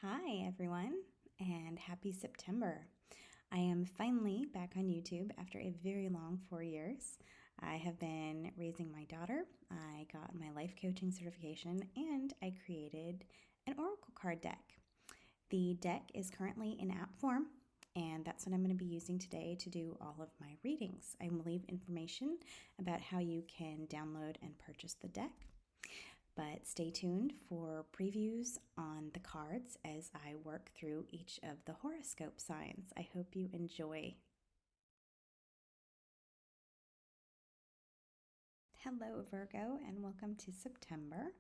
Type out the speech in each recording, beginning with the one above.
Hi, everyone, and happy September. I am finally back on YouTube after a very long 4 years. I have been raising my daughter, I got my life coaching certification, and I created an oracle card deck. The deck is currently in app form, and that's what I'm going to be using today to do all of my readings. I will leave information about how you can download and purchase the deck. But stay tuned for previews on the cards as I work through each of the horoscope signs. I hope you enjoy. Hello, Virgo, and welcome to September.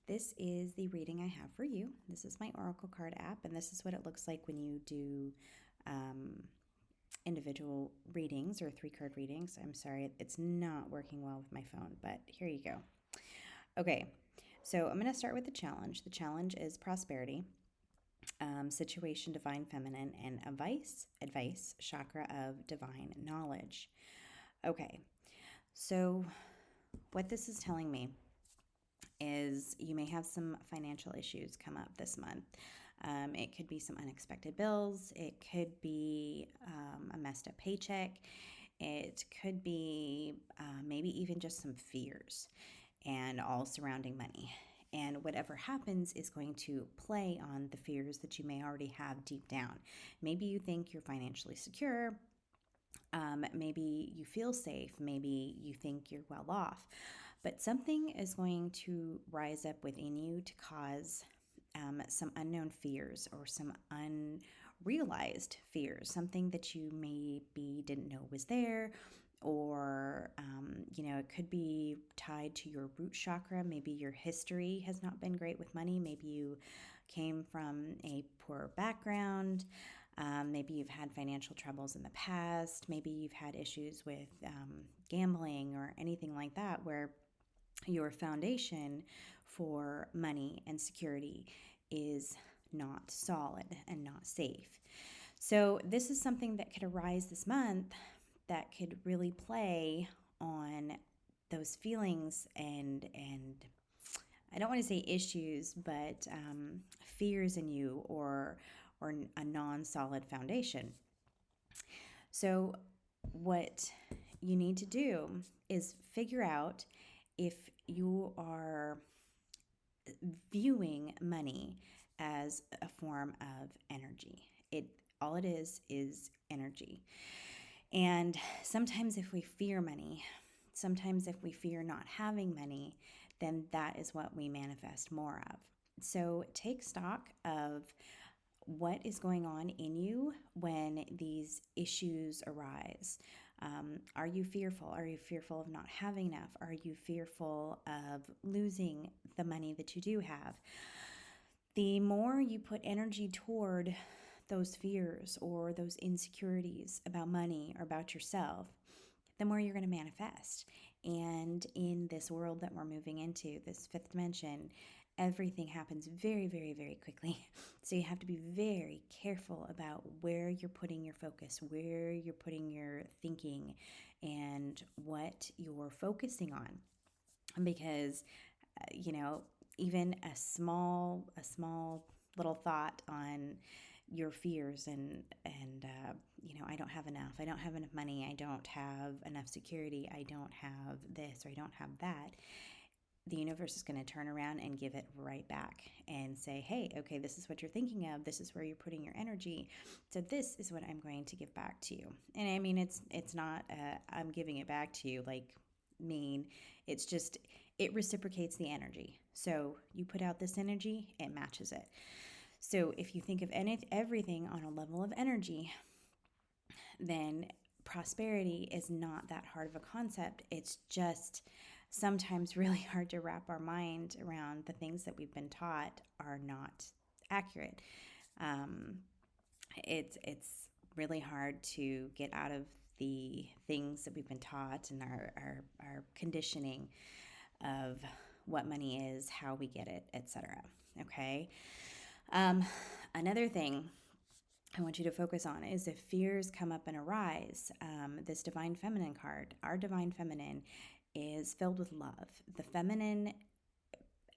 This is the reading I have for you. This is my oracle card app, and this is what it looks like when you do individual readings or 3-card readings. I'm sorry, it's not working well with my phone, but here you go. Okay, so I'm going to start with the challenge. The challenge is prosperity, situation, divine feminine, and advice, chakra of divine knowledge. Okay, so what this is telling me is you may have some financial issues come up this month. It could be some unexpected bills. It could be a messed up paycheck. It could be maybe even just some fears and all surrounding money. And whatever happens is going to play on the fears that you may already have deep down. Maybe you think you're financially secure. Maybe you feel safe. Maybe you think you're well off. But something is going to rise up within you to cause some unknown fears or some unrealized fears, something that you maybe didn't know was there, or it could be tied to your root chakra. Maybe your history has not been great with money. Maybe you came from a poor background. Maybe you've had financial troubles in the past. Maybe you've had issues with gambling or anything like that, where your foundation for money and security is not solid and not safe. So this is something that could arise this month that could really play on those feelings and I don't want to say issues, but fears in you or a non-solid foundation. So what you need to do is figure out if you are viewing money as a form of energy. All it is energy. And sometimes if we fear money, sometimes if we fear not having money, then that is what we manifest more of. So take stock of what is going on in you when these issues arise. Are you fearful? Are you fearful of not having enough? Are you fearful of losing the money that you do have? The more you put energy toward those fears or those insecurities about money or about yourself, the more you're going to manifest. And in this world that we're moving into, this fifth dimension, everything happens very, very, very quickly. So you have to be very careful about where you're putting your focus, where you're putting your thinking, and what you're focusing on. Because, even a small little thought on your fears and I don't have enough. I don't have enough money. I don't have enough security. I don't have this or I don't have that. The universe is going to turn around and give it right back and say, hey, okay, this is what you're thinking of. This is where you're putting your energy. So this is what I'm going to give back to you. And I mean, it's not I'm giving it back to you like mean. It's just it reciprocates the energy. So you put out this energy, it matches it. So if you think of everything on a level of energy, then prosperity is not that hard of a concept. It's just sometimes really hard to wrap our mind around. The things that we've been taught are not accurate. It's really hard to get out of the things that we've been taught and our conditioning of what money is, how we get it, etc. Okay. Another thing I want you to focus on is if fears come up and arise, this divine feminine card, our divine feminine, is filled with love. The feminine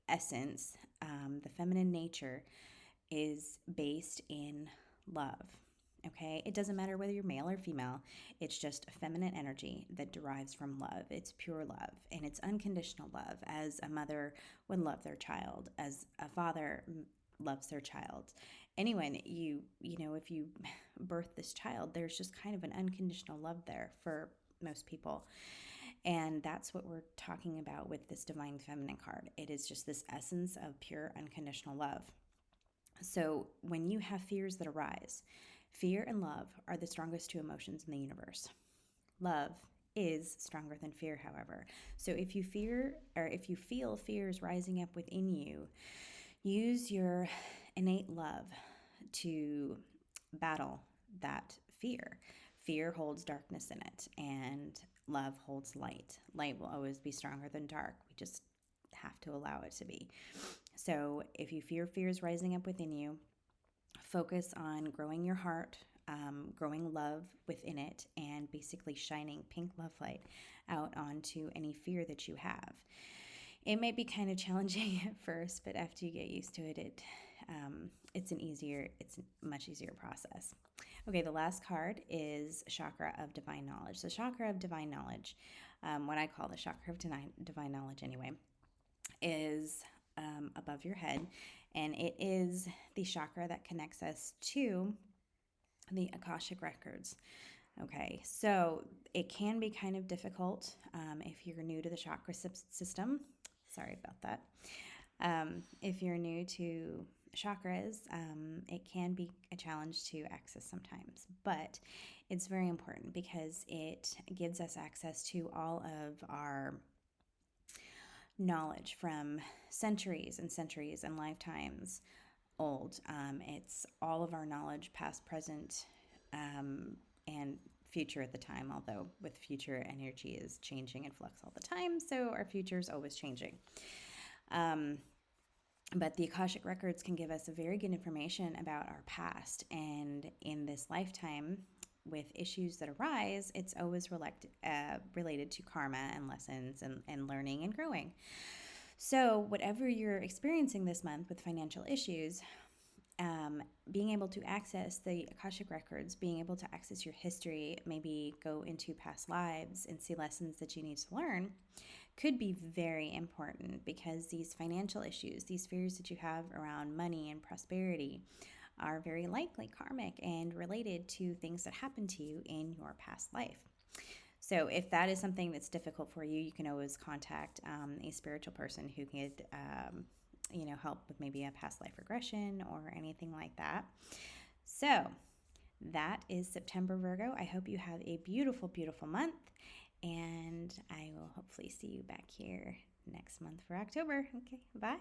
essence, the feminine nature is based in love. Okay, it doesn't matter whether you're male or female, it's just a feminine energy that derives from love. It's pure love and it's unconditional love, as a mother would love their child, as a father loves their child. Anyone, if you birth this child, there's just kind of an unconditional love there for most people. And that's what we're talking about with this Divine Feminine card. It is just this essence of pure unconditional love. So when you have fears that arise, fear and love are the strongest two emotions in the universe. Love is stronger than fear, however. So if you feel fears rising up within you, use your innate love to battle that fear. Fear holds darkness in it, and love holds light. Light will always be stronger than dark. We just have to allow it to be. So if you fear fears rising up within you, focus on growing your heart, growing love within it, and basically shining pink love light out onto any fear that you have. It may be kind of challenging at first, but after you get used to it, it's a much easier process. Okay, the last card is Chakra of Divine Knowledge. So Chakra of Divine Knowledge, what I call the Chakra of Divine Knowledge anyway, is above your head, and it is the chakra that connects us to the Akashic Records. Okay, so it can be kind of difficult if you're new to the chakra system. Sorry about that. If you're new to chakras, it can be a challenge to access sometimes, but it's very important because it gives us access to all of our knowledge from centuries and centuries and lifetimes old. It's all of our knowledge, past, present, and future at the time, although with future, energy is changing and flux all the time, so our future is always changing. But the Akashic Records can give us a very good information about our past, and in this lifetime, with issues that arise, it's always related to karma and lessons and learning and growing. So whatever you're experiencing this month with financial issues, being able to access the Akashic Records, being able to access your history, maybe go into past lives and see lessons that you need to learn, could be very important, because these financial issues, these fears that you have around money and prosperity, are very likely karmic and related to things that happened to you in your past life. So if that is something that's difficult for you, you can always contact a spiritual person who could help with maybe a past life regression or anything like that. So that is September, Virgo. I hope you have a beautiful, beautiful month, and I will hopefully see you back here next month for October. Okay, bye.